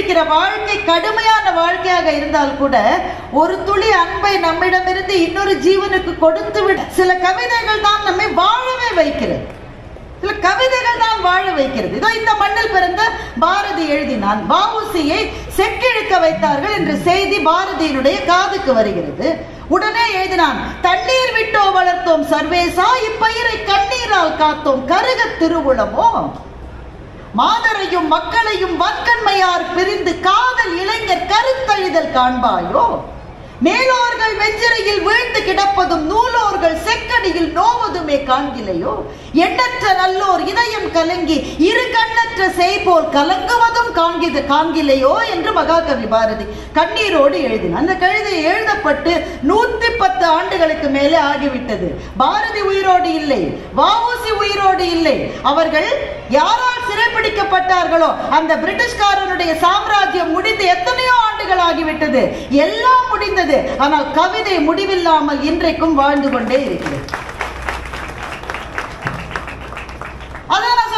இருக்கிற வாழ்க்கை கடுமையான வாழ்க்கையாக இருந்தால் கூட ஒரு துளி அன்பை நம்மிடமிருந்து இன்னொரு ஜீவனுக்கு கொடுத்து விட சில கவிதைகள் தான் நம்மை வாழவே வைக்கிறது. சில கவிதைகள் தான் வாழ வைக்கிறது. இதோ இந்த மண்ணில் பிறந்த பாரதி எழுதினான், வஉசியை செக்கிழுக்க வைத்தார்கள் என்ற செய்தி பாரதியினுடைய காதுக்கு வருகிறது. உடனே எழுதினான், தண்ணீர் விட்டோ வளர்த்தோம் சர்வேசா, இப்பயிரை கண்ணீரால் காத்தோம் கருக திருவுளமோ, மாதரையும் மக்களையும் வன்கண்மையார் பிரிந்து காதல் இளைஞர் கருத்தழிதல் காண்பாயோ, மேலோர்கள் வெஞ்சிரையில் வீழ்ந்து கிடப்பதும் நூலோர்கள் செக்கடியில் நோவதுமே காண்கிலையோ, எண்ணற்ற நல்லோர் இதயம் கலங்கி இரு கண்ணற்ற செய்போல் கலங்குவதும் காண்கிலையோ என்று மகாகவி பாரதி கண்ணீரோடு எழுதினார். அந்த கவிதை எழுதப்பட்டு 110 ஆண்டுகளுக்கு மேலே ஆகிவிட்டது. பாரதி உயிரோடு இல்லை, வஉசி உயிரோடு இல்லை. அவர்கள் யாரால் சிறைப்பிடிக்கப்பட்டார்களோ அந்த பிரிட்டிஷ்காரனுடைய சாம்ராஜ்யம் முடிந்து எத்தனையோ ஆண்டுகள் ஆகிவிட்டது. எல்லாம் முடிந்தது. ஆனால் கவிதை முடிவில்லாமல் இன்றைக்கும் வாழ்ந்து கொண்டே இருக்கிறது.